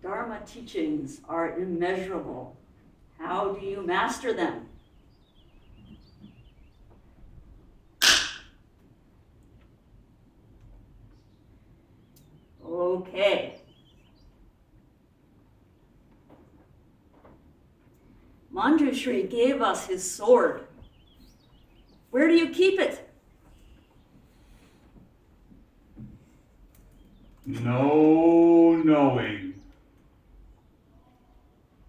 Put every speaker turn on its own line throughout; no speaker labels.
Dharma teachings are immeasurable. How do you master them? Okay. Manjushri gave us his sword. Where do you keep it?
No knowing.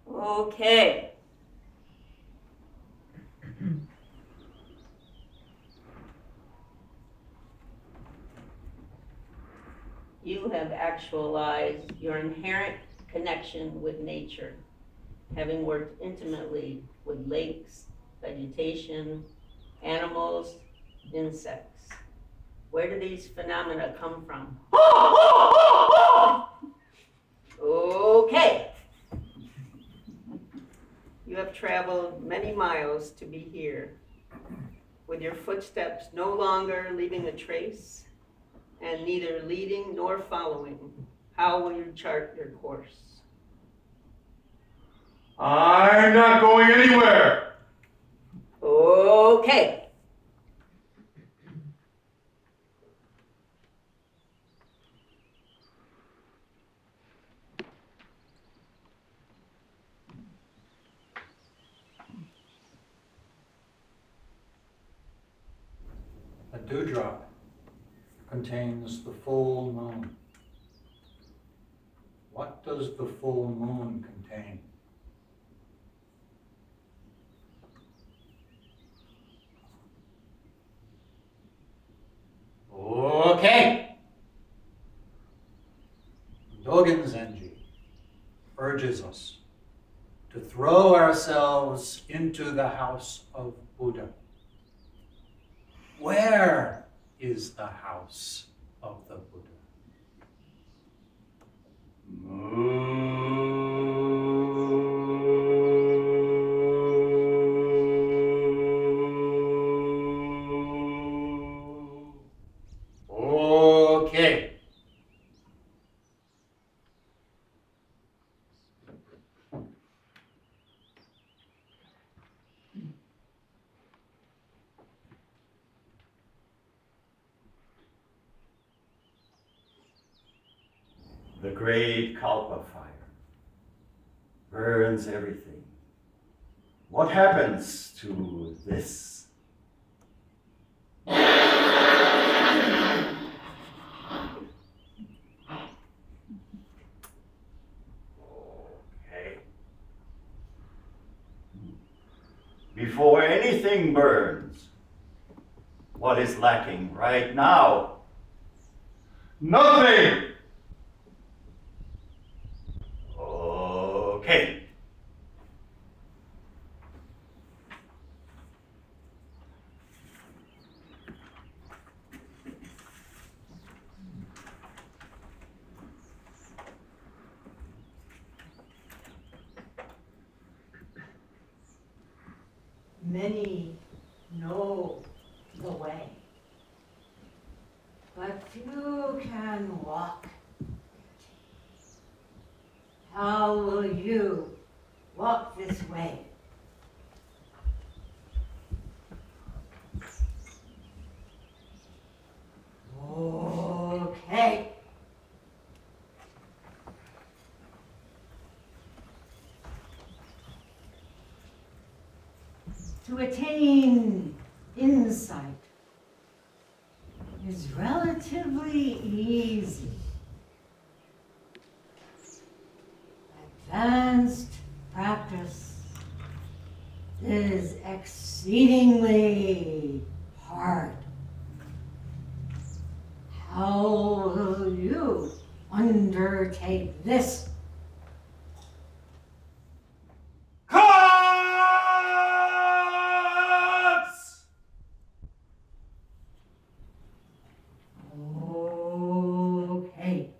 Okay. You have actualized your inherent connection with nature, having worked intimately with lakes, vegetation, animals, insects. Where do these phenomena come from? Okay. You have traveled many miles to be here, with your footsteps no longer leaving a trace, and neither leading nor following. How will you chart your course?
I'm not going anywhere.
Okay.
A dewdrop contains the full moon. What does the full moon contain? Okay. Dogen Zenji urges us to throw ourselves into the house of Buddha. Where is the house of the Buddha? Okay.
The great Kalpa fire burns everything. What happens to this? Okay. Before anything burns, what is lacking right now?
Nothing.
Okay.
Many know the way, but few can walk. How will you walk this way? to attain insight is relatively easy. Advanced practice is exceedingly hard. How will you undertake this?
Cops!
Okay.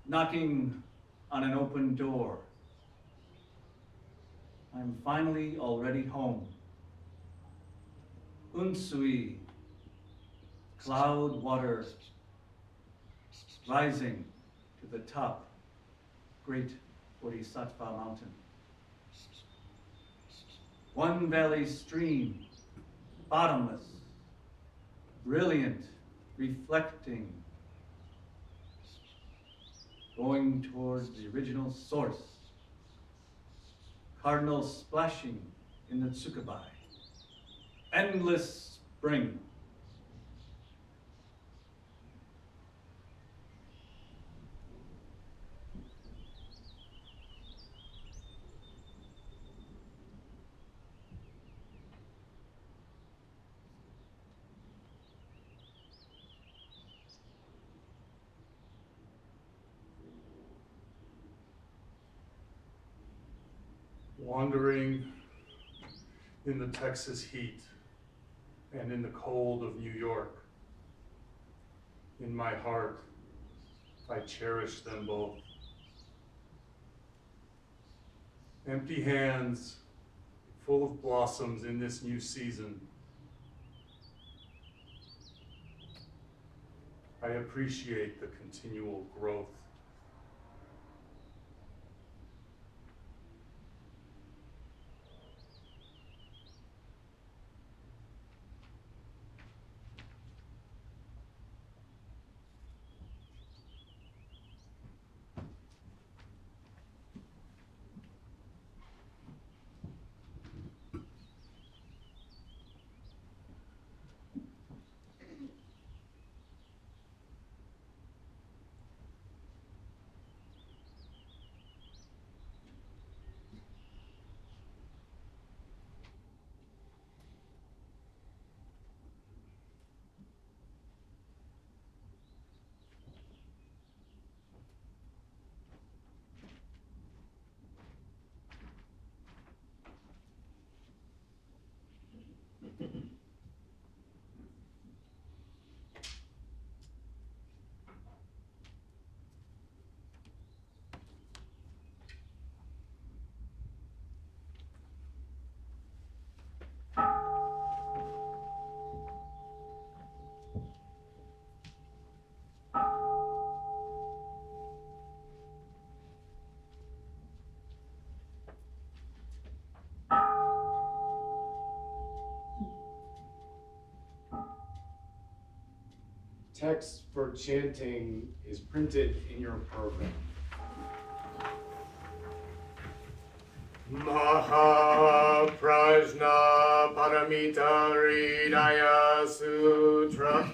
Knocking on an open door. I'm finally already home. Unsui, cloud water rising to the top, great Bodhisattva mountain. One valley stream, bottomless, brilliant, reflecting, going towards the original source. Cardinals splashing in the Tsukubai. Endless spring.
Wandering in the Texas heat and in the cold of New York. In my heart, I cherish them both. Empty hands, full of blossoms in this new season. I appreciate the continual growth.
Text for chanting is printed in your program. Mahaprajna Paramita Hridaya Sutra.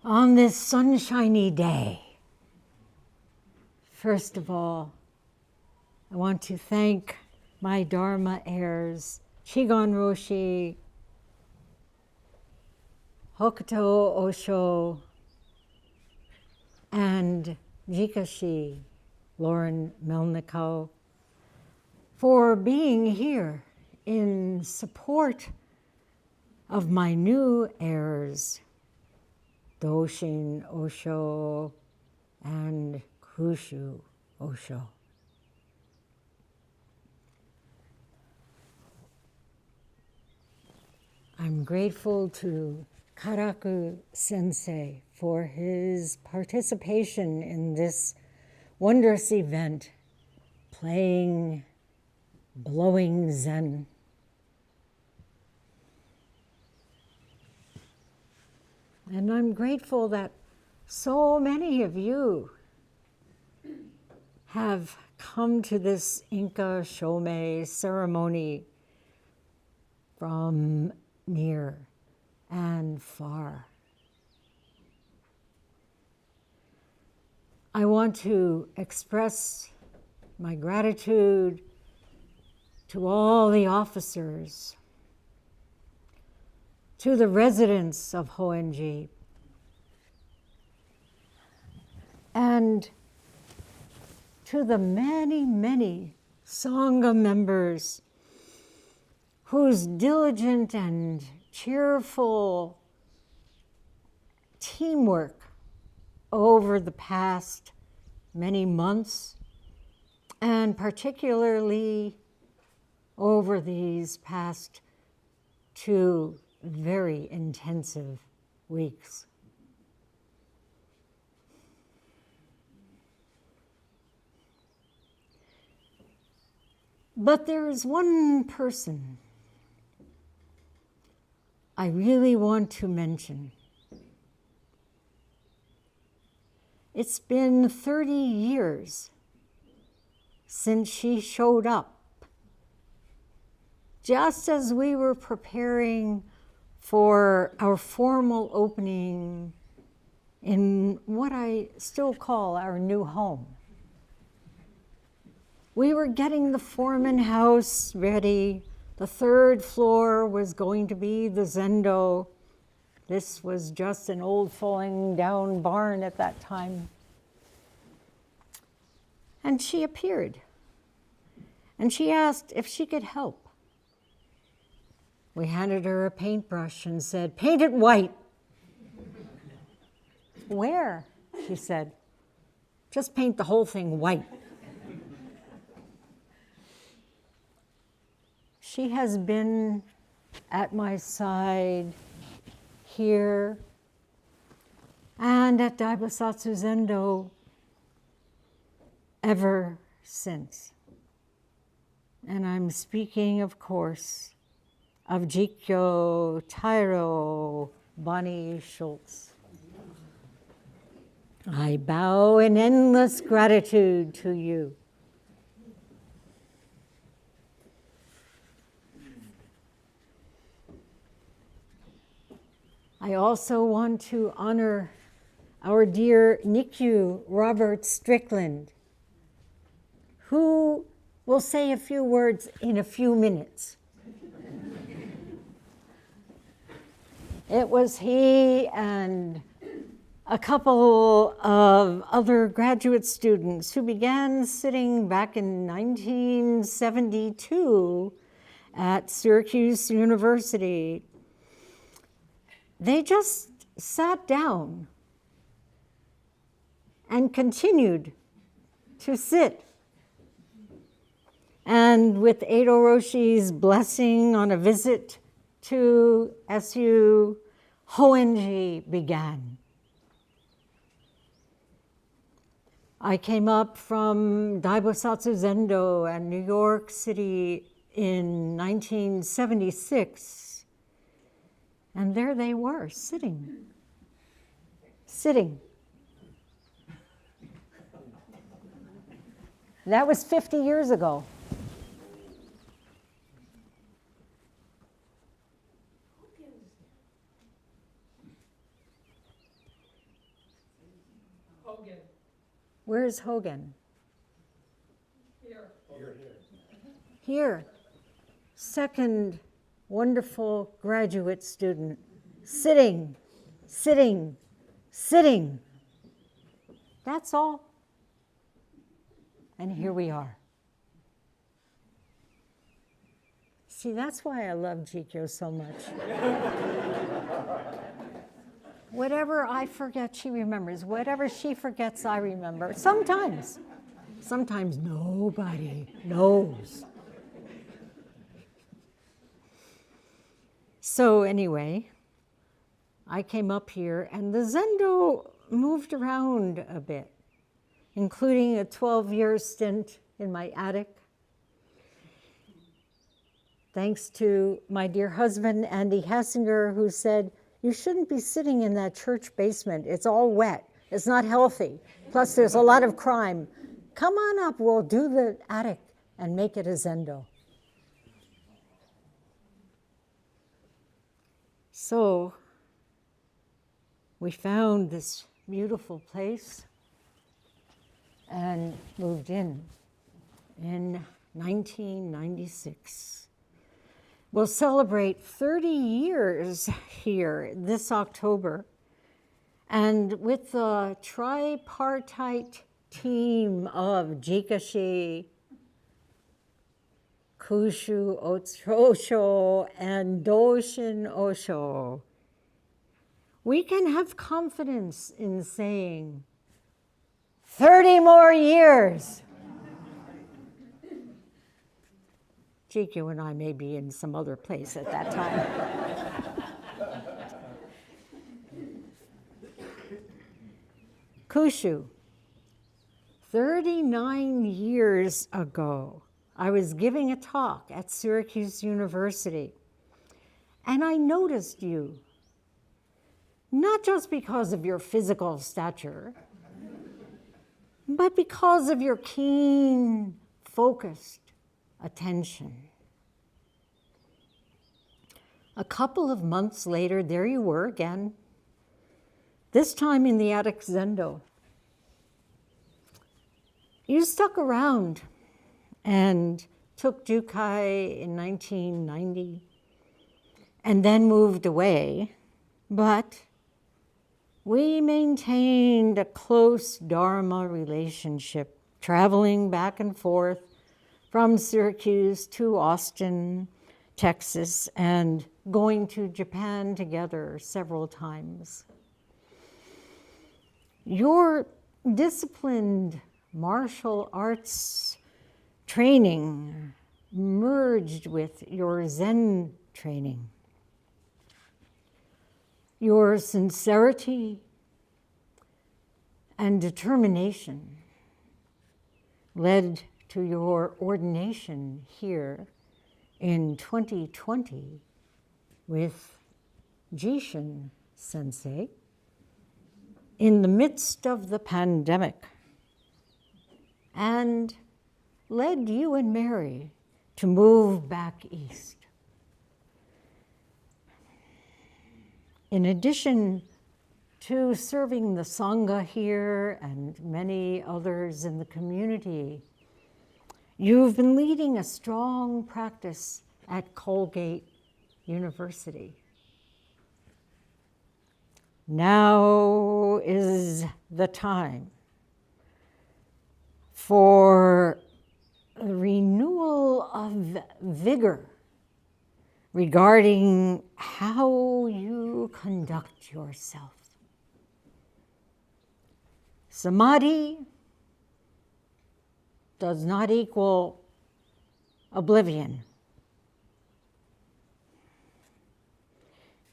On this sunshiny day, first of all, I want to thank my Dharma heirs, Chigon Roshi, Hokuto Osho, and Jikashi, Lauren Melnikow, for being here in support of my new heirs, Doshin Osho and Kushu Osho. I'm grateful to Karaku Sensei for his participation in this wondrous event, playing blowing Zen. And I'm grateful that so many of you have come to this Inca Shomei ceremony from near and far. I want to express my gratitude to all the officers, to the residents of Hoenji, and to the many, many Sangha members whose diligent and cheerful teamwork over the past many months, and particularly over these past 2 very intensive weeks. But there is one person I really want to mention. It's been 30 years since she showed up, just as we were preparing for our formal opening in what I still call our new home. We were getting the Foreman house ready. The 3rd floor was going to be the Zendo. This was just an old falling down barn at that time. And she appeared. And she asked if she could help. We handed her a paintbrush and said, "Paint it white." "Where?" she said. "Just paint the whole thing white." She has been at my side here and at Daibosatsu Zendo ever since. And I'm speaking, of course, of Jikyo Tairo Bonnie Schultz. I bow in endless gratitude to you. I also want to honor our dear NICU Robert Strickland, who will say a few words in a few minutes. It was he and a couple of other graduate students who began sitting back in 1972 at Syracuse University. They just sat down and continued to sit. And with Eido Roshi's blessing on a visit to SU, Hoenji began. I came up from Daibosatsu Zendo and New York City in 1976. And there they were, sitting. That was 50 years ago. Where's Hogan? Here. Second wonderful graduate student. Sitting, sitting, sitting. That's all. And here we are. See, that's why I love Jikyo so much. Whatever I forget, she remembers. Whatever she forgets, I remember. Sometimes. Sometimes nobody knows. So anyway, I came up here, and the Zendo moved around a bit, including a 12-year stint in my attic. Thanks to my dear husband, Andy Hassinger, who said, you shouldn't be sitting in that church basement. It's all wet. It's not healthy. Plus, there's a lot of crime. Come on up. We'll do the attic and make it a Zendo. So we found this beautiful place and moved in 1996. We'll celebrate 30 years here this October. And with the tripartite team of Jikashi, Kushu Osho, and Doshin Osho, we can have confidence in saying 30 more years. Jikyo and I may be in some other place at that time. Kushu, 39 years ago, I was giving a talk at Syracuse University, and I noticed you, not just because of your physical stature, but because of your keen, focused attention. A couple of months later, there you were again, this time in the attic Zendo. You stuck around and took Jukai in 1990 and then moved away, but we maintained a close Dharma relationship, traveling back and forth from Syracuse to Austin, Texas, and going to Japan together several times. Your disciplined martial arts training merged with your Zen training. Your sincerity and determination led to your ordination here in 2020 with Jishin Sensei in the midst of the pandemic, and led you and Mary to move back east. In addition to serving the Sangha here and many others in the community, you've been leading a strong practice at Colgate University. Now is the time for a renewal of vigor regarding how you conduct yourself. Samadhi does not equal oblivion.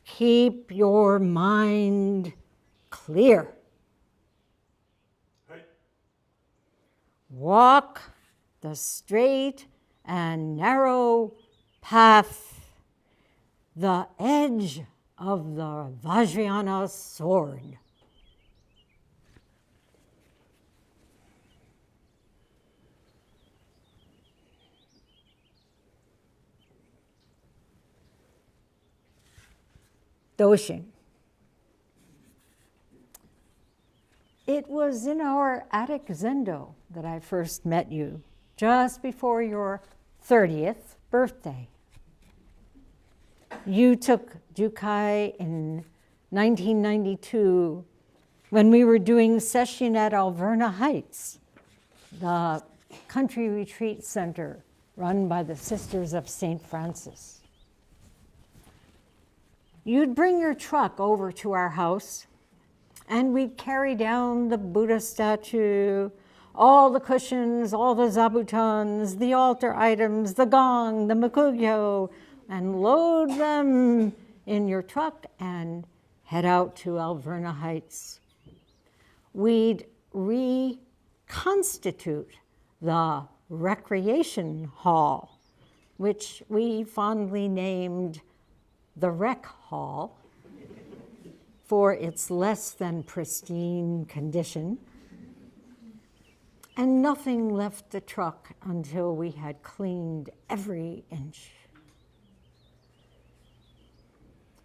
Keep your mind clear.
Hey.
Walk the straight and narrow path, the edge of the Vajrayana sword. Doshin. It It was in our attic zendo that I first met you, just before your 30th birthday. You took Jukai in 1992 when we were doing session at Alverna Heights, the country retreat center run by the Sisters of St. Francis. You'd bring your truck over to our house, and we'd carry down the Buddha statue, all the cushions, all the zabutons, the altar items, the gong, the makugyo, and load them in your truck and head out to Alverna Heights. We'd reconstitute the recreation hall, which we fondly named the Rec Hall for its less than pristine condition. And nothing left the truck until we had cleaned every inch.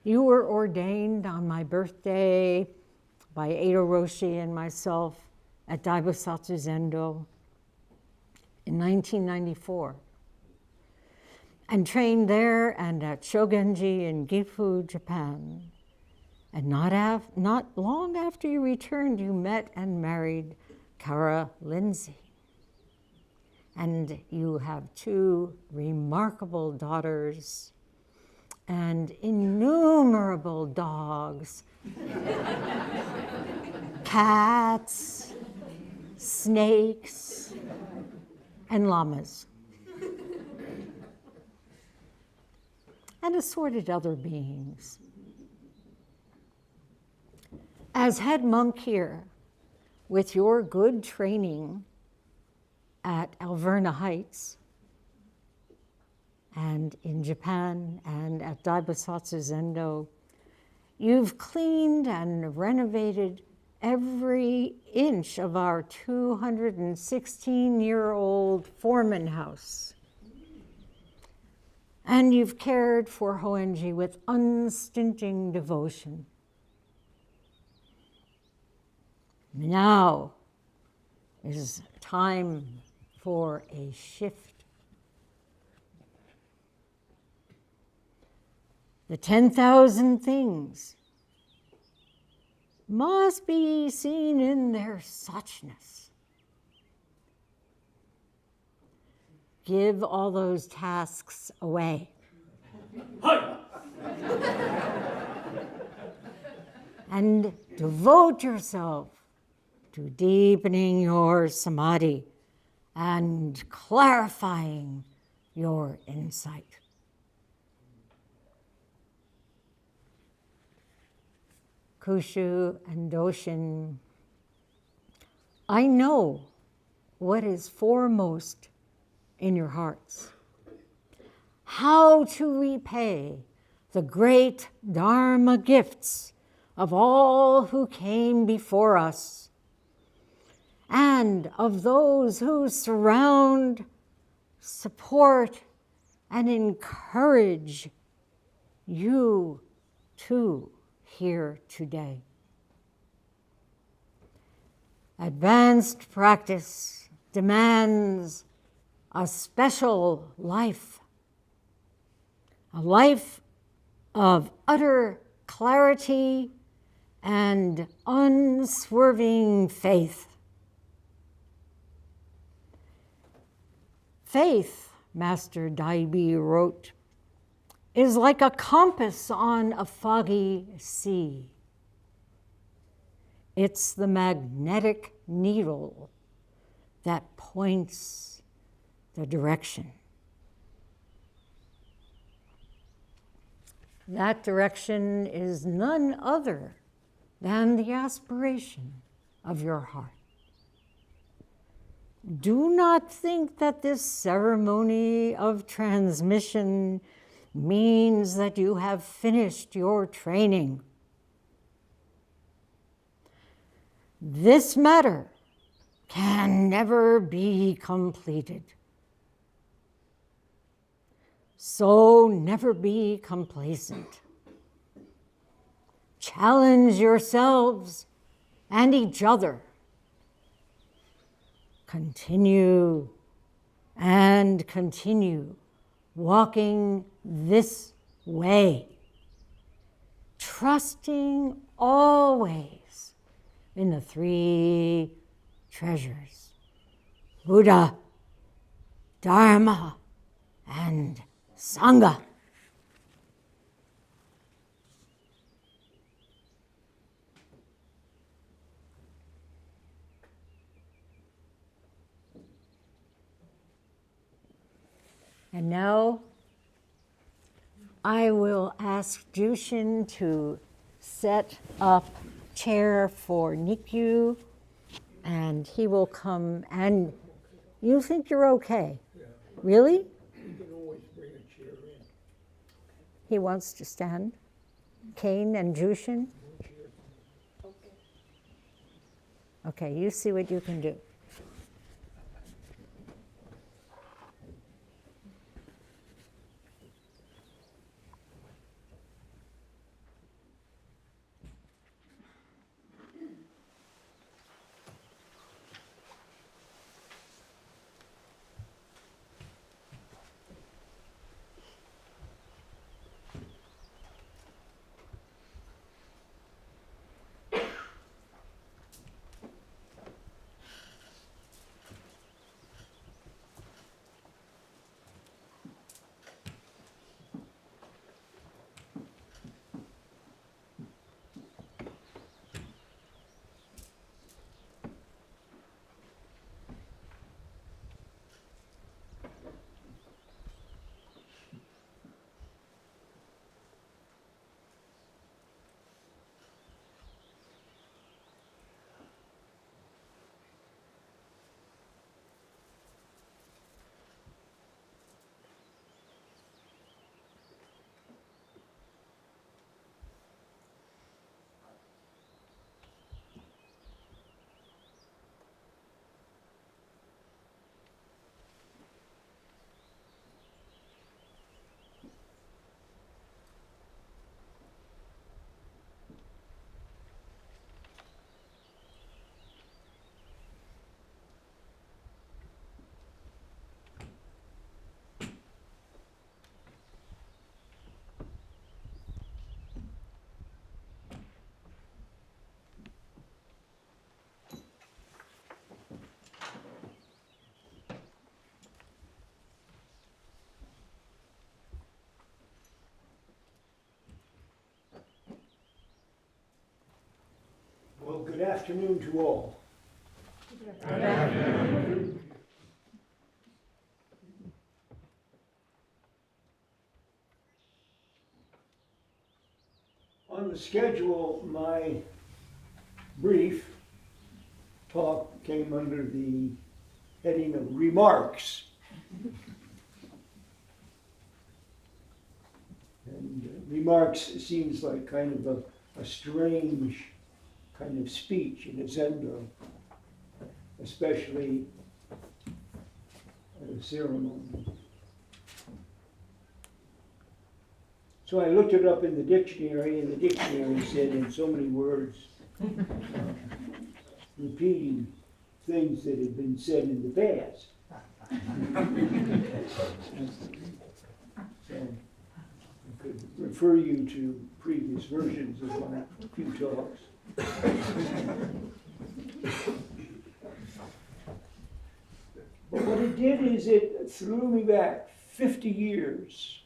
You were ordained on my birthday by Edo Roshi and myself at Daibosatsu Zendo in 1994, and trained there and at Shogenji in Gifu, Japan. And not long after you returned, you met and married Kara Lindsay. And you have 2 remarkable daughters and innumerable dogs, cats, snakes, and llamas, and assorted other beings. As head monk here, with your good training at Alverna Heights and in Japan and at Daibosatsu Zendo, you've cleaned and renovated every inch of our 216-year-old Foreman house. And you've cared for Hoenji with unstinting devotion. Now is time for a shift. The 10,000 things must be seen in their suchness. Give all those tasks away. And devote yourself to deepening your samadhi and clarifying your insight. Kushu and Doshin, I know what is foremost in your hearts. How to repay the great Dharma gifts of all who came before us, and of those who surround, support, and encourage you too here today. Advanced practice demands a special life, a life of utter clarity and unswerving faith. Faith, Master Daibi wrote, is like a compass on a foggy sea. It's the magnetic needle that points the direction. That direction is none other than the aspiration of your heart. Do not think that this ceremony of transmission means that you have finished your training. This matter can never be completed. So never be complacent. Challenge yourselves and each other continue and continue walking this way, trusting always in the three treasures: Buddha, Dharma, and Sangha. And now I will ask Doshin to set up chair for Nikyu, and he will come. And you think you're okay? Yeah. Really?
You can always bring a chair in.
He wants to stand. Kane and Doshin? Okay, you see what you can do.
Well, good afternoon to all. On the schedule, my brief talk came under the heading of remarks. And remarks seems like kind of a strange kind of speech in a zendo, especially at a ceremony. So I looked it up in the dictionary, and the dictionary said in so many words, repeating things that had been said in the past. So I could refer you to previous versions of my few talks. But what it did is it threw me back 50 years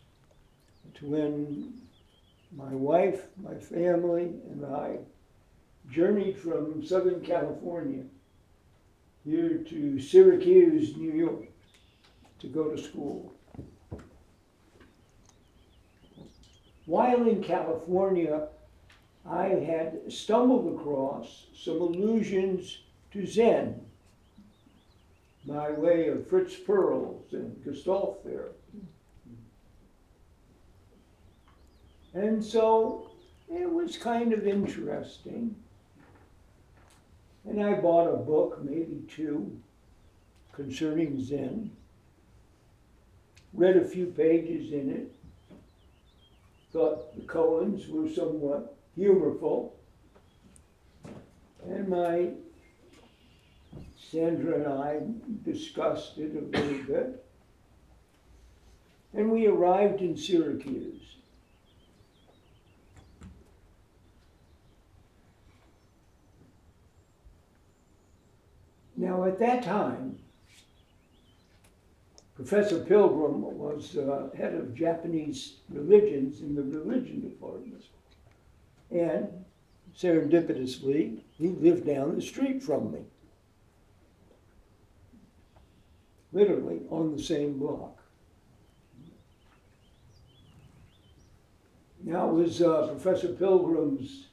to when my wife, my family, and I journeyed from Southern California here to Syracuse, New York, to go to school. While in California, I had stumbled across some allusions to Zen by way of Fritz Perls and Gestalt therapy. And so it was kind of interesting. And I bought a book, maybe two, concerning Zen, read a few pages in it, thought the koans were somewhat humorful, and my Sandra and I discussed it a little bit, and we arrived in Syracuse. Now, at that time, Professor Pilgrim was head of Japanese religions in the religion department. And serendipitously, he lived down the street from me. Literally on the same block. Now, it was Professor Pilgrim's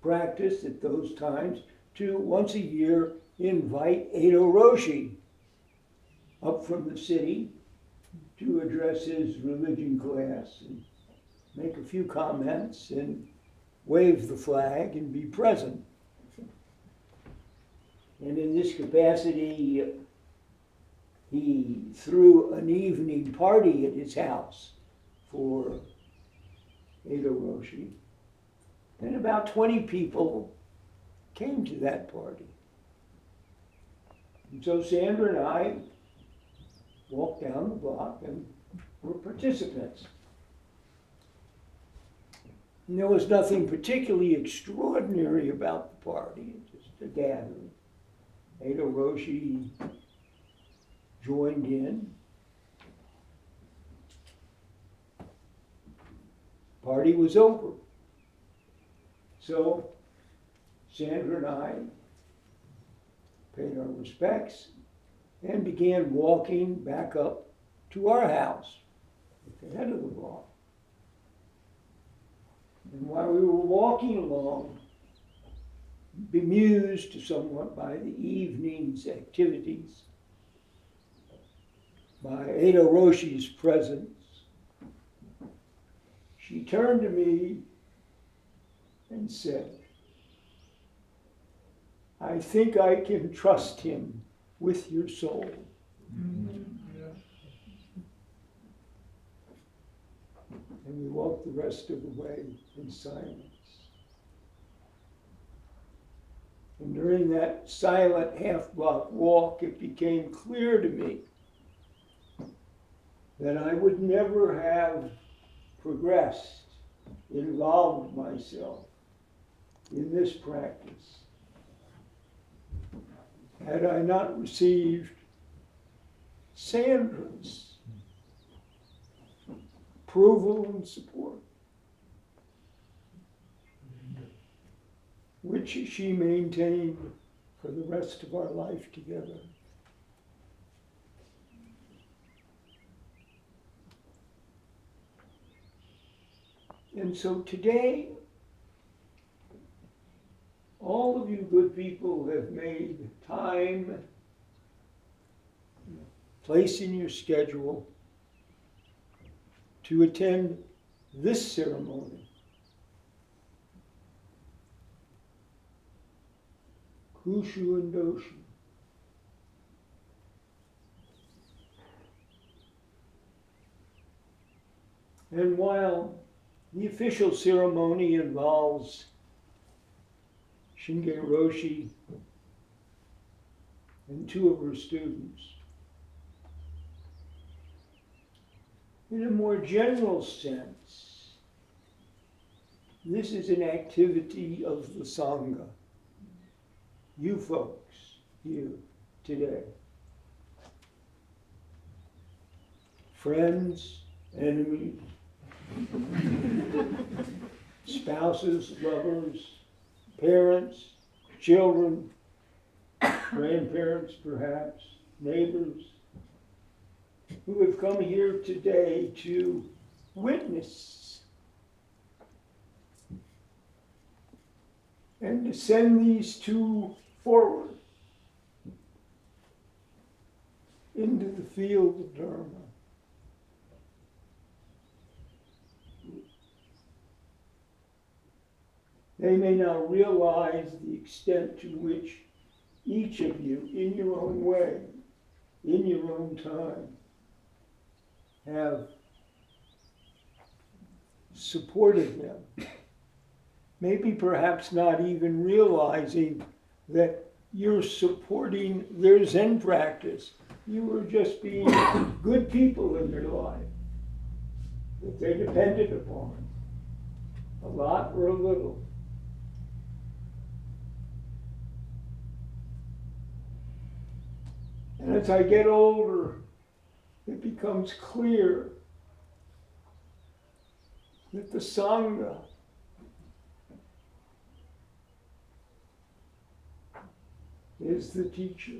practice at those times to once a year invite Edo Roshi up from the city to address his religion class and make a few comments and wave the flag and be present. And in this capacity, he threw an evening party at his house for Edo Roshi. And about 20 people came to that party. And so Sandra and I walked down the block and were participants. And there was nothing particularly extraordinary about the party, just a gathering. Edo Roshi joined in. Party was over. So Sandra and I paid our respects and began walking back up to our house at the head of the block. And while we were walking along, bemused somewhat by the evening's activities, by Edo Roshi's presence, she turned to me and said, "I think I can trust him with your soul." And we walked the rest of the way in silence. And during that silent half-block walk, it became clear to me that I would never have progressed, involved myself in this practice had I not received Sandra's approval and support, which she maintained for the rest of our life together. And so today, all of you good people have made time, place in your schedule to attend this ceremony. Kushu and Doshin. And while the official ceremony involves Shinge Roshi and two of her students, in a more general sense, this is an activity of the Sangha. You folks here today. Friends, enemies, spouses, lovers, parents, children, grandparents perhaps, neighbors, who have come here today to witness and to send these two forward into the field of Dharma. They may not realize the extent to which each of you, in your own way, in your own time, have supported them. Maybe perhaps not even realizing that you're supporting their Zen practice. You were just being good people in their life that they depended upon, a lot or a little. And as I get older, it becomes clear that the Sangha is the teacher.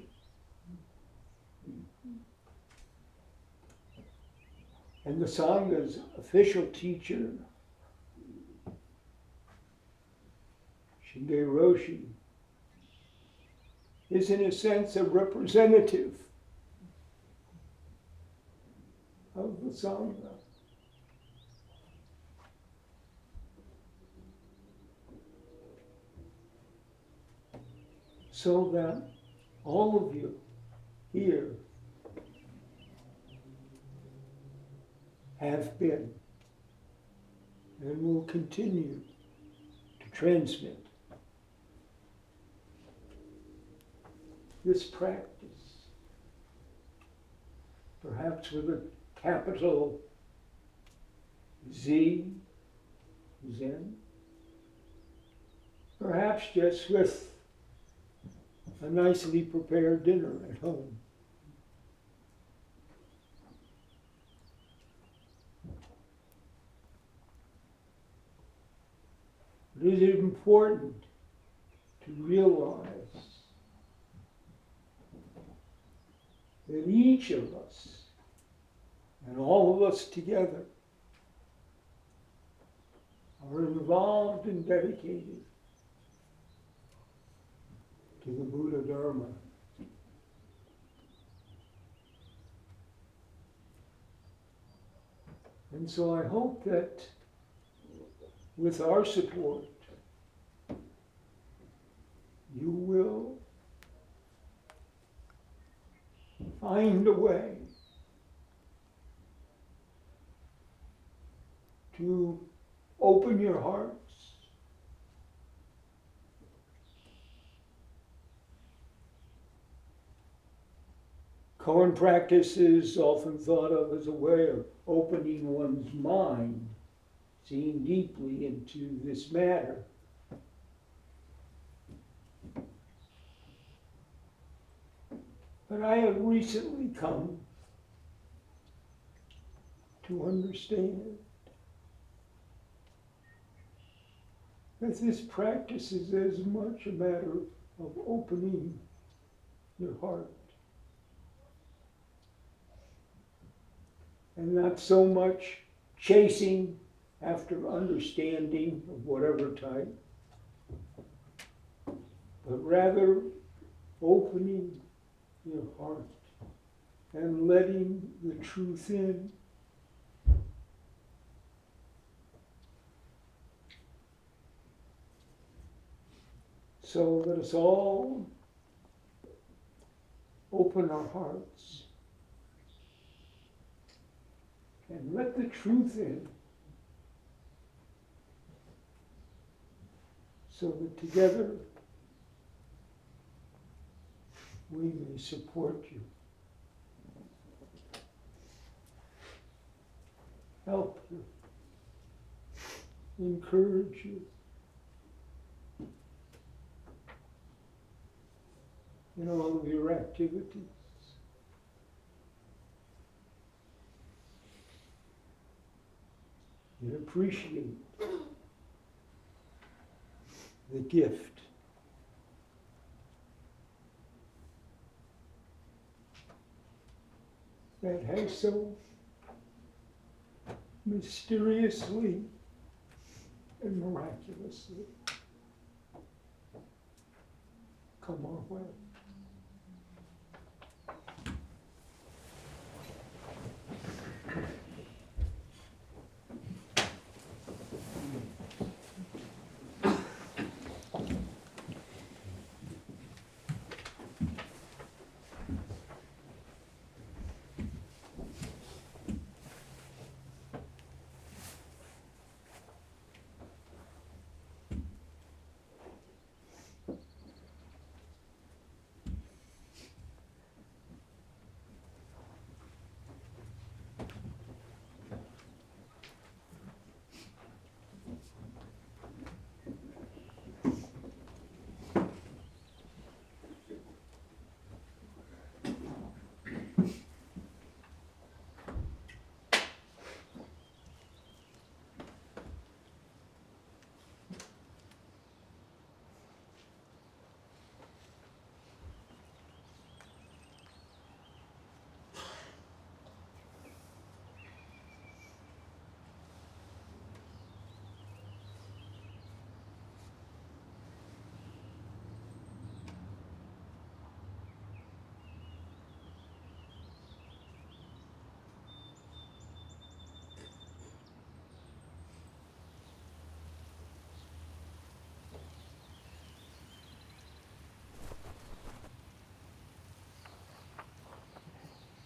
And the Sangha's official teacher, Shinge Roshi, is in a sense a representative of the Sangha. So that all of you here have been and will continue to transmit this practice, perhaps with a capital Z, Zen, perhaps just with a nicely prepared dinner at home. It is important to realize that each of us, and all of us together, are involved and dedicated to the Buddha Dharma. And so I hope that with our support, you will find a way to open your hearts Koan practice is often thought of as a way of opening one's mind, seeing deeply into this matter. But I have recently come to understand that this practice is as much a matter of opening your heart and not so much chasing after understanding of whatever type, but rather opening your heart and letting the truth in. So let us all open our hearts and let the truth in, so that together we may support you, help you, encourage you in all of your activities. And appreciate the gift that has so mysteriously and miraculously come our way.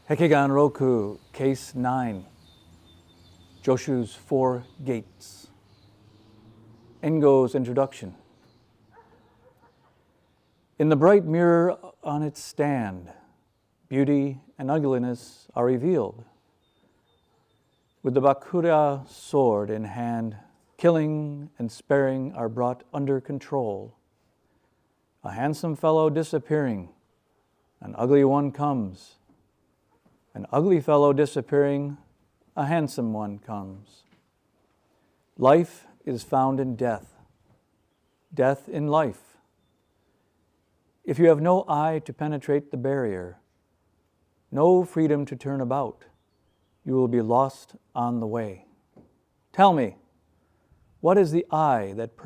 Hekigan Roku, Case 9, Joshu's Four Gates. Engo's Introduction. In the bright mirror on its stand, beauty and ugliness are revealed. With the Bakura sword in hand, killing and sparing are brought under control. A handsome fellow disappearing, an ugly one comes. An ugly fellow disappearing, a handsome one comes. Life is found in death, death in life. If you have no eye to penetrate the barrier, no freedom to turn about, you will be lost on the way. Tell me, what is the eye that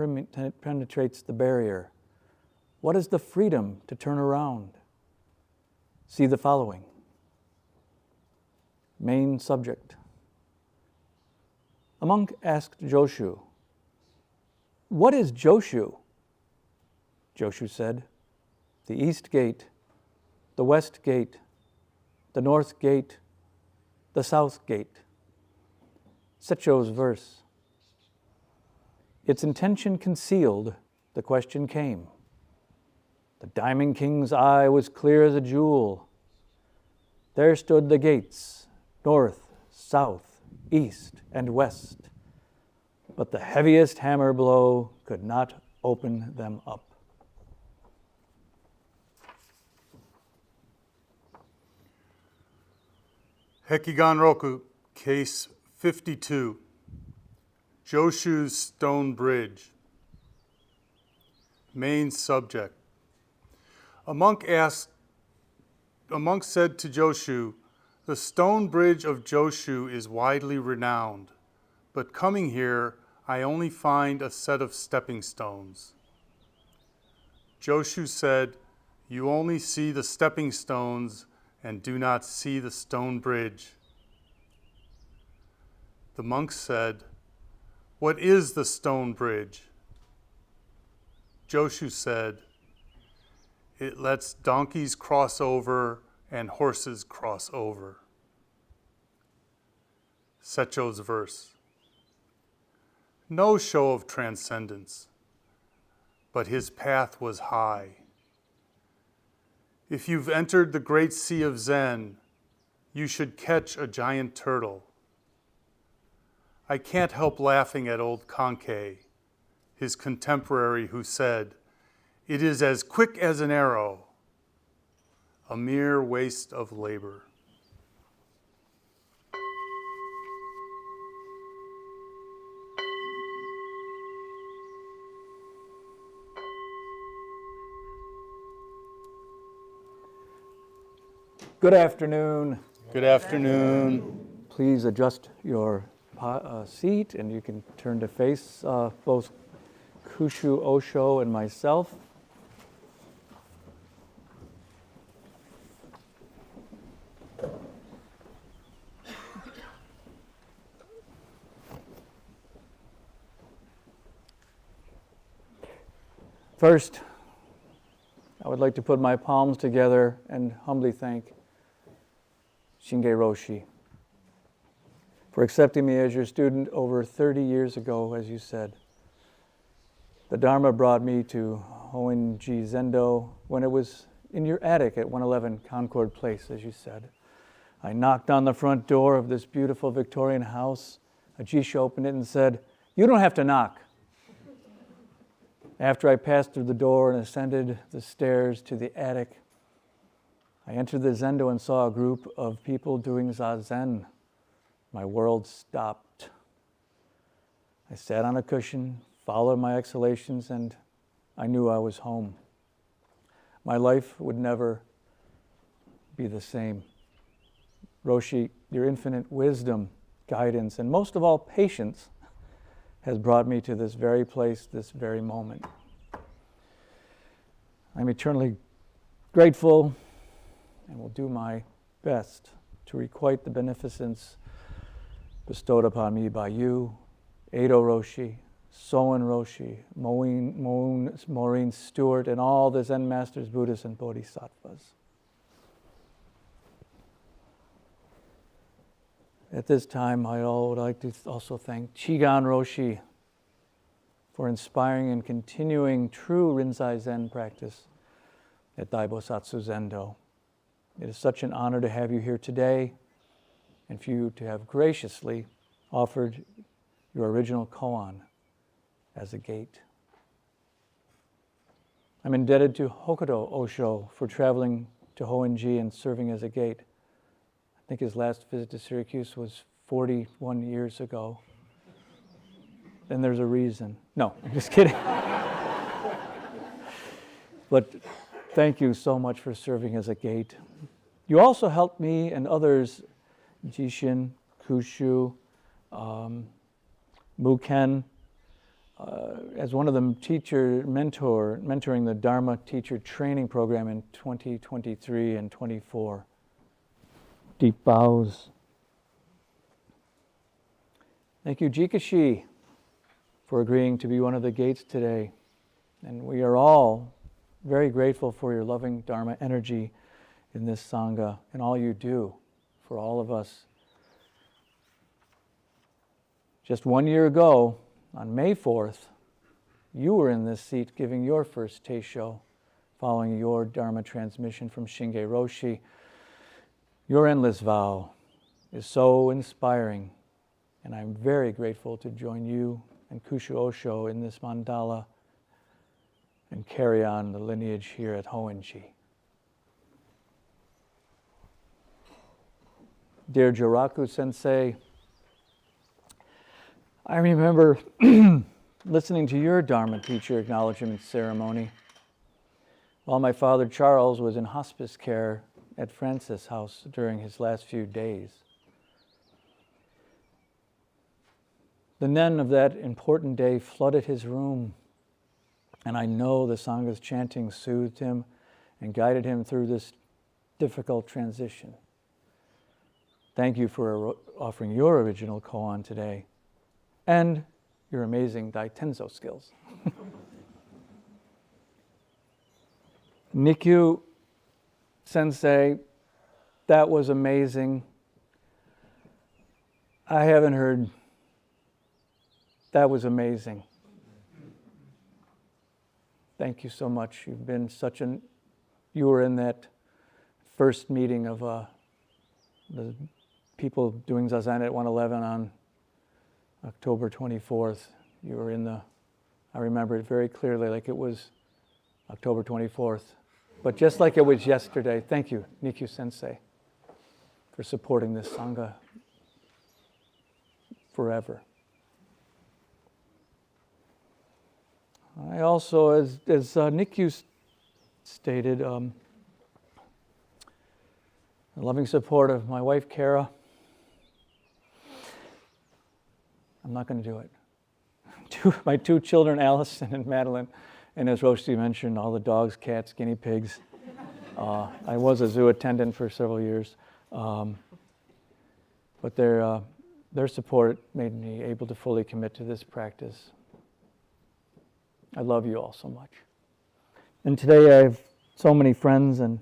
penetrates the barrier? What is the freedom to turn around? See the following. Main subject. A monk asked Joshu, "What is Joshu?" Joshu said, "The east gate, the west gate, the north gate, the south gate." Secho's verse. Its intention concealed, the question came. The Diamond King's eye was clear as a jewel. There stood the gates, north, south, east, and west. But the heaviest hammer blow could not open them up.
Hekigan Roku, Case 52, Joshu's Stone Bridge. Main subject. A monk said to Joshu, "The stone bridge of Joshu is widely renowned, but coming here, I only find a set of stepping stones." Joshu said, "You only see the stepping stones and do not see the stone bridge." The monk said, "What is the stone bridge?" Joshu said, "It lets donkeys cross over and horses cross over." Secho's verse. No show of transcendence, but his path was high. If you've entered the great sea of Zen, you should catch a giant turtle. I can't help laughing at old Kankei, his contemporary, who said, "It is as quick as an arrow, a mere waste of labor."
Good afternoon.
Good afternoon.
Please adjust your seat and you can turn to face both Kushu, Osho, and myself. First, I would like to put my palms together and humbly thank Shinge Roshi for accepting me as your student over 30 years ago, as you said. The Dharma brought me to Hoenji Zendo when it was in your attic at 111 Concord Place, as you said. I knocked on the front door of this beautiful Victorian house. Ajisha opened it and said, "You don't have to knock." After I passed through the door and ascended the stairs to the attic, I entered the Zendo and saw a group of people doing Zazen. My world stopped. I sat on a cushion, followed my exhalations, and I knew I was home. My life would never be the same. Roshi, your infinite wisdom, guidance, and most of all, patience has brought me to this very place, this very moment. I'm eternally grateful and will do my best to requite the beneficence bestowed upon me by you, Edo Roshi, Soen Roshi, Maureen Stewart, and all the Zen masters, Buddhists, and Bodhisattvas. At this time, I would like to also thank Chigan Roshi for inspiring and continuing true Rinzai Zen practice at Daibosatsu Zendo. It is such an honor to have you here today and for you to have graciously offered your original koan as a gate. I'm indebted to Hokuto Osho for traveling to Hoenji and serving as a gate. I think his last visit to Syracuse was 41 years ago. And there's a reason. No, I'm just kidding. But thank you so much for serving as a gate. You also helped me and others, Jishin, Kushu, Muken, as one of them mentoring the Dharma teacher training program in 2023 and 24. Deep bows. Thank you, Jikashi, for agreeing to be one of the gates today. And we are all very grateful for your loving Dharma energy in this Sangha and all you do for all of us. Just 1 year ago, on May 4th, you were in this seat giving your first Teisho following your Dharma transmission from Shinge Roshi. Your endless vow is so inspiring, and I'm very grateful to join you and Kushu Osho in this mandala and carry on the lineage here at Hoenji. Dear Jiraku Sensei, I remember listening to your Dharma teacher acknowledgement ceremony while my father Charles was in hospice care at Francis House during his last few days. The nen of that important day flooded his room, and I know the Sangha's chanting soothed him and guided him through this difficult transition. Thank you for offering your original koan today and your amazing Daitenzo skills. Nikyu Sensei, that was amazing. I haven't heard. That was amazing. Thank you so much. You've been you were in that first meeting of the people doing Zazen at 111 on October 24th. You were I remember it very clearly like it was October 24th. But just like it was yesterday, thank you, Nikyu Sensei, for supporting this Sangha forever. I also, as Nikyu stated, a loving support of my wife, Kara. I'm not going to do it. My two children, Allison and Madeline, and as Roshi mentioned, all the dogs, cats, guinea pigs. I was a zoo attendant for several years. But their support made me able to fully commit to this practice. I love you all so much. And today I have so many friends, and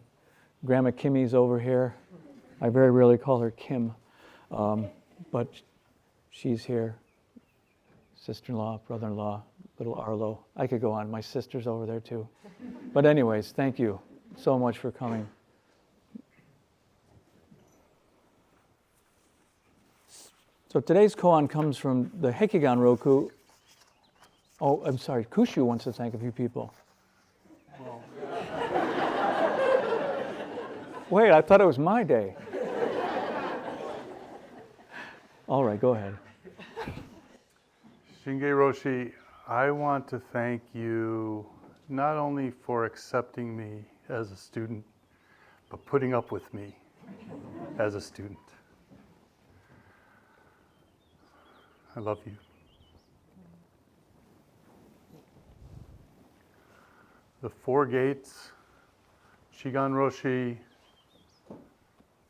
Grandma Kimmy's over here. I very rarely call her Kim, but she's here. Sister-in-law, brother-in-law, little Arlo. I could go on. My sister's over there too. But anyways, thank you so much for coming. So today's koan comes from the Hekigan Roku. Oh, I'm sorry. Kushu wants to thank a few people. Wait, I thought it was my day. All right, go ahead.
Shinge Roshi, I want to thank you not only for accepting me as a student, but putting up with me as a student. I love you. The four gates, Shigan Roshi,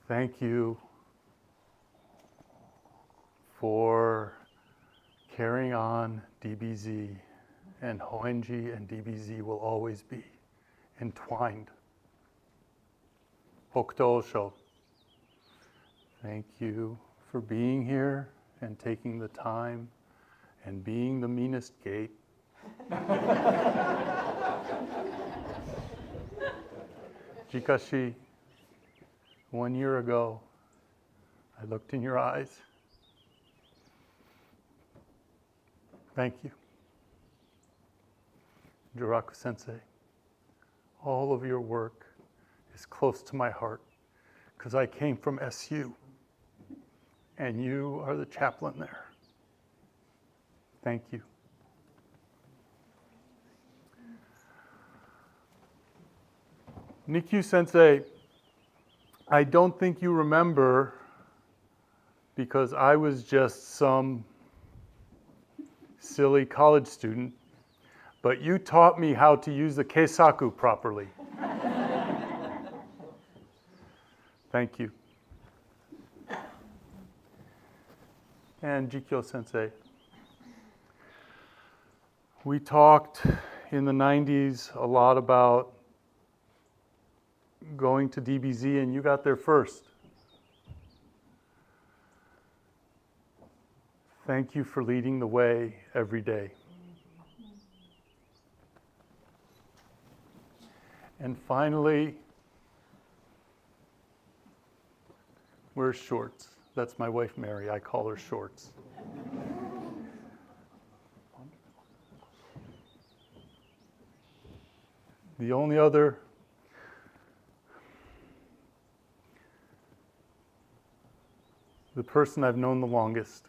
thank you for carrying on DBZ, and Hoenji and DBZ will always be entwined. Hokuto Osho, thank you for being here and taking the time and being the meanest gate. Jikashi, 1 year ago, I looked in your eyes. Thank you. Jiraku Sensei, all of your work is close to my heart because I came from SU and you are the chaplain there. Thank you. Nikyu Sensei, I don't think you remember because I was just some silly college student, but you taught me how to use the keisaku properly. Thank you. And Jikyo Sensei, we talked in the 90s a lot about going to DBZ, and you got there first. Thank you for leading the way every day. And finally, where's Shorts? That's my wife, Mary. I call her Shorts. The only other the person I've known the longest,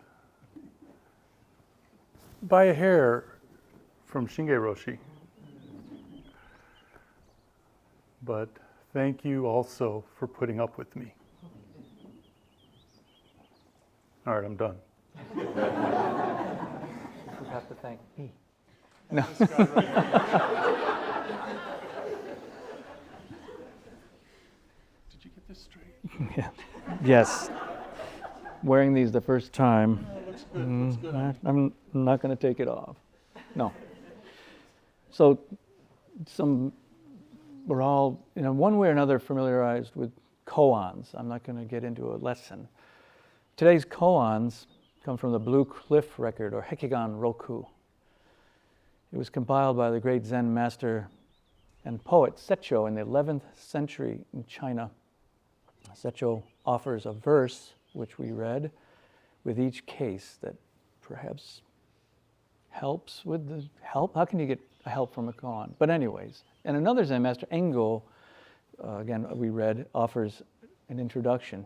by a hair, from Shinge Roshi. But thank you also for putting up with me. All right, I'm done.
You have to thank me. No.
This guy right here. Did you get this straight?
Yeah. Yes. Wearing these the first time.
Looks good. Looks good.
I'm not going to take it off. No. So, we're all, one way or another familiarized with koans. I'm not going to get into a lesson. Today's koans come from the Blue Cliff record, or Hekigan Roku. It was compiled by the great Zen master and poet Secho in the 11th century in China. Secho offers a verse, which we read, with each case that perhaps helps with the help. How can you get a help from a koan? But anyways, and another Zen master, Engo, again, we read, offers an introduction.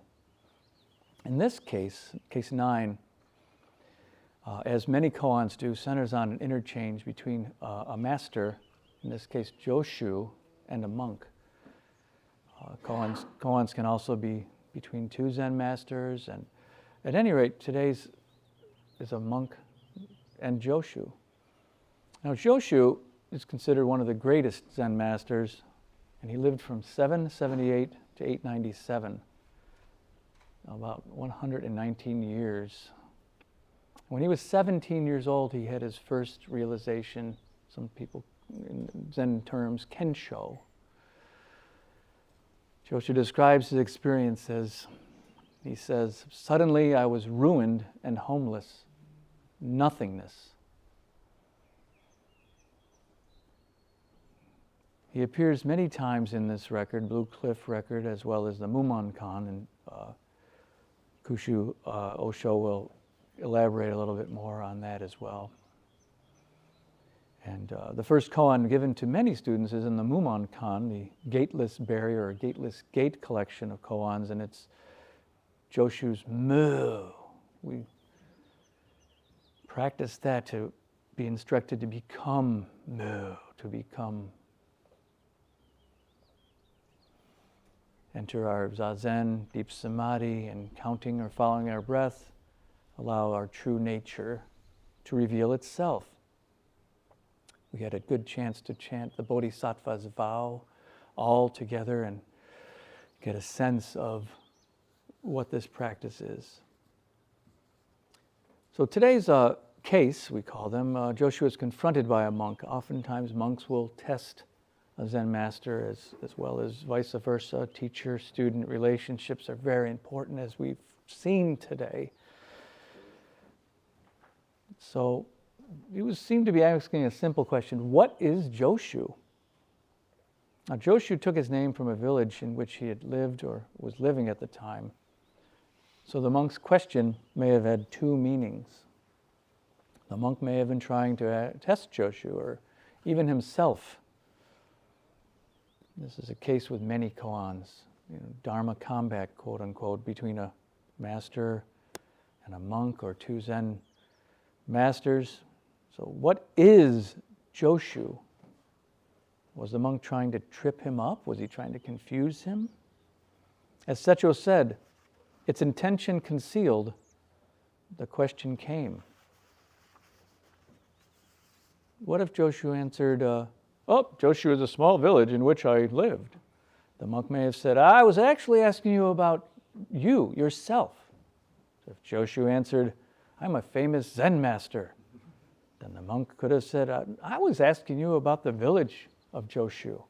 In this case, case 9, as many koans do, centers on an interchange between a master, in this case Joshu, and a monk. Koans can also be between two Zen masters, and at any rate, today's is a monk and Joshu. Now, Joshu is considered one of the greatest Zen masters, and he lived from 778 to 897, about 119 years. When he was 17 years old, he had his first realization, some people in Zen terms, kensho. Joshu describes his experience as, he says, "Suddenly I was ruined and homeless, nothingness." He appears many times in this record, Blue Cliff record, as well as the Mumonkan, and Kushu Osho will elaborate a little bit more on that as well. And the first koan given to many students is in the Mumonkan, the Gateless Barrier or Gateless Gate collection of koans, and it's Joshu's Mu. We practice that to be instructed to become Mu, to become, enter our zazen, deep samadhi, and counting or following our breath, allow our true nature to reveal itself. We had a good chance to chant the Bodhisattva's vow all together and get a sense of what this practice is. So today's case, we call them, Joshu is confronted by a monk. Oftentimes monks will test a Zen master as well as vice versa. Teacher-student relationships are very important, as we've seen today. So he seemed to be asking a simple question: what is Joshu? Now, Joshu took his name from a village in which he had lived or was living at the time. So the monk's question may have had two meanings. The monk may have been trying to test Joshu, or even himself. This is a case with many koans. Dharma combat, quote unquote, between a master and a monk, or two Zen masters. So what is Joshu? Was the monk trying to trip him up? Was he trying to confuse him? As Secho said, its intention concealed, the question came. What if Joshu answered, Joshu is a small village in which I lived? The monk may have said, I was actually asking you about you, yourself. So if Joshu answered, I'm a famous Zen master, then the monk could have said, I was asking you about the village of Joshu.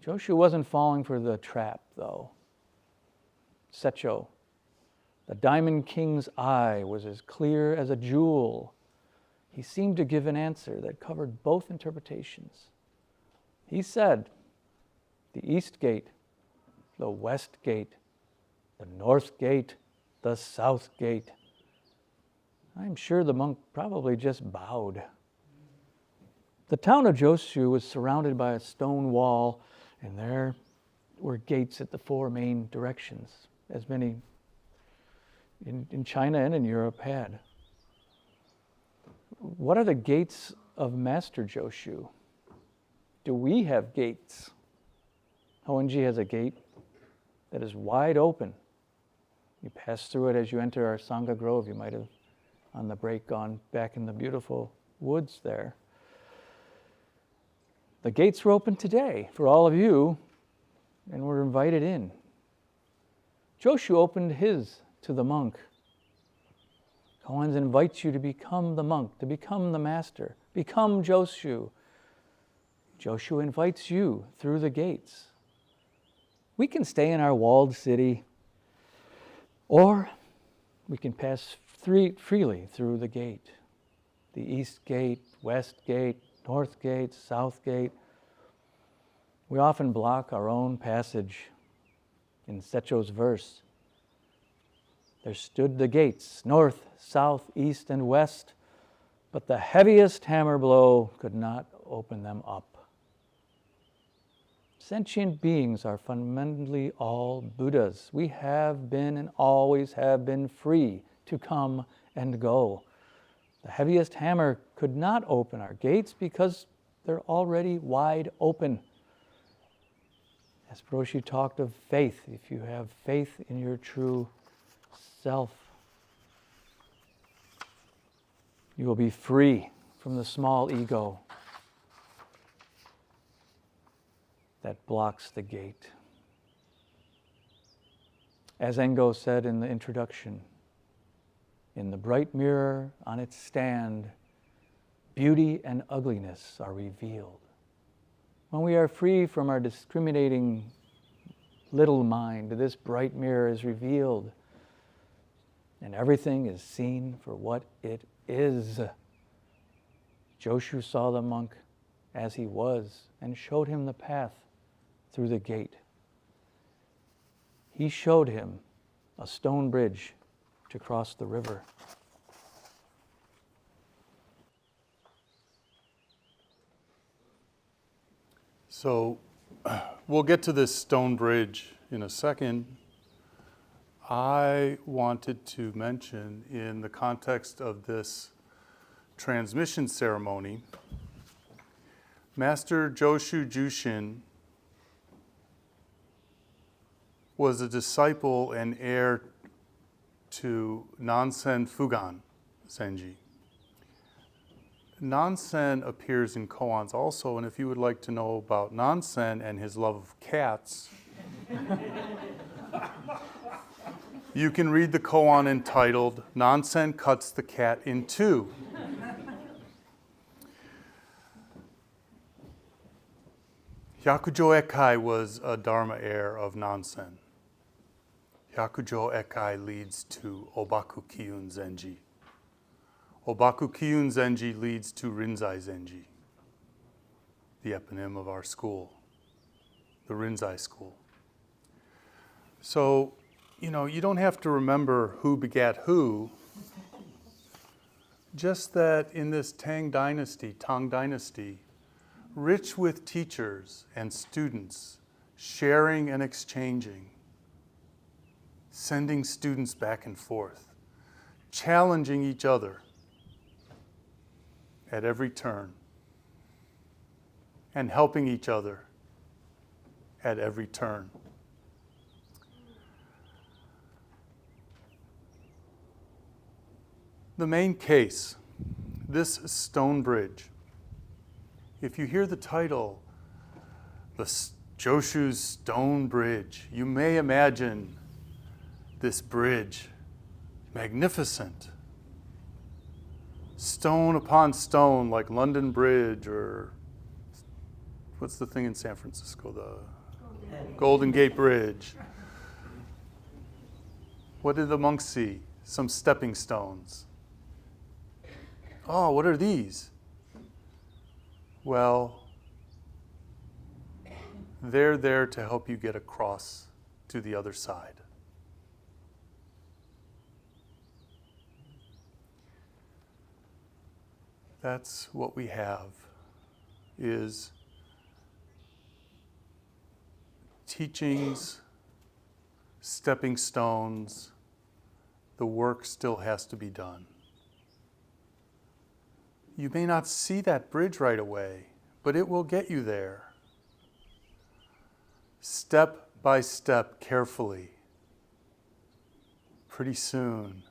Joshu wasn't falling for the trap, though. Secho, the Diamond King's eye was as clear as a jewel. He seemed to give an answer that covered both interpretations. He said, the East Gate, the West Gate, the North Gate, the South Gate. I'm sure the monk probably just bowed. The town of Joshu was surrounded by a stone wall, and there were gates at the four main directions, as many in China and in Europe had. What are the gates of Master Joshu? Do we have gates? Hoenji has a gate that is wide open. You pass through it as you enter our Sangha Grove. You might have, on the break, gone back in the beautiful woods there. The gates were open today for all of you, and were invited in. Joshu opened his to the monk. Koans invites you to become the monk, to become the master, become Joshu. Joshu invites you through the gates. We can stay in our walled city, or we can pass freely through the gate. The East Gate, West Gate, North Gate, South Gate. We often block our own passage. In Secho's verse, there stood the gates, north, south, east, and west, but the heaviest hammer blow could not open them up. Sentient beings are fundamentally all Buddhas. We have been and always have been free to come and go. The heaviest hammer could not open our gates because they're already wide open. As Broshi talked of faith, if you have faith in your true self, you will be free from the small ego that blocks the gate. As Engo said in the introduction, in the bright mirror on its stand, beauty and ugliness are revealed. When we are free from our discriminating little mind, this bright mirror is revealed, and everything is seen for what it is. Joshu saw the monk as he was and showed him the path through the gate. He showed him a stone bridge to cross the river.
So we'll get to this stone bridge in a second. I wanted to mention, in the context of this transmission ceremony, Master Joshu Jushin was a disciple and heir to Nansen Fugan Senji. Nansen appears in koans also, and if you would like to know about Nansen and his love of cats, you can read the koan entitled Nansen Cuts the Cat in Two. Hyakujo Ekai was a Dharma heir of Nansen. Yakujo Ekai leads to Obaku Kyun Zenji. Obaku Kyun Zenji leads to Rinzai Zenji, the eponym of our school, the Rinzai school. So, you don't have to remember who begat who, just that in this Tang Dynasty, rich with teachers and students, sharing and exchanging, sending students back and forth, challenging each other at every turn, and helping each other at every turn. The main case, this stone bridge. If you hear the title, the Joshu's Stone Bridge, you may imagine this bridge, magnificent. Stone upon stone, like London Bridge, or what's the thing in San Francisco, the Golden Gate Bridge. What did the monks see? Some stepping stones. Oh, what are these? Well, they're there to help you get across to the other side. That's what we have, is teachings, stepping stones. The work still has to be done. You may not see that bridge right away, but it will get you there. Step by step, carefully. Pretty soon,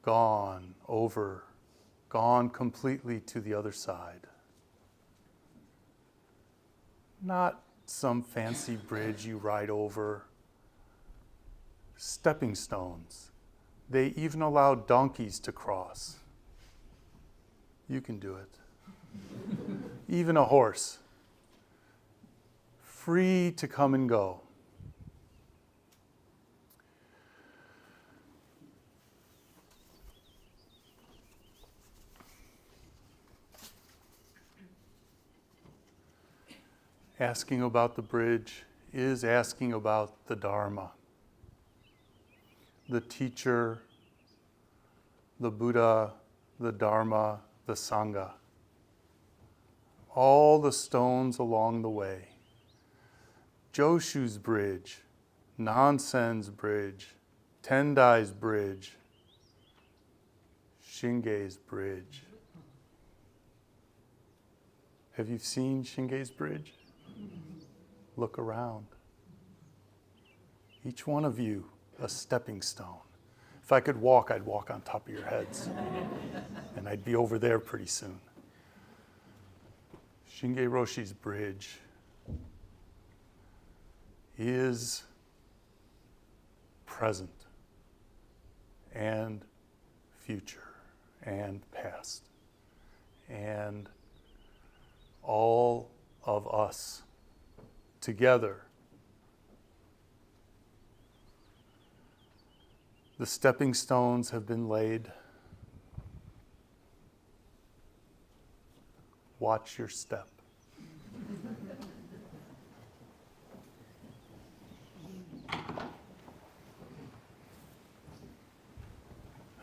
gone, over, gone completely to the other side. Not some fancy bridge you ride over. Stepping stones. They even allow donkeys to cross. You can do it. Even a horse. Free to come and go. Asking about the bridge is asking about the Dharma, the teacher, the Buddha, the Dharma, the Sangha. All the stones along the way. Joshu's bridge, Nansen's bridge, Tendai's bridge, Shinge's bridge. Have you seen Shinge's bridge? Look around. Each one of you a stepping stone. If I could walk, I'd walk on top of your heads. And I'd be over there pretty soon. Shinge Roshi's bridge is present and future and past. And all of us together. The stepping stones have been laid. Watch your step.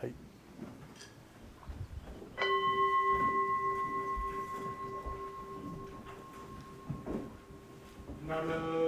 Hey.
Namo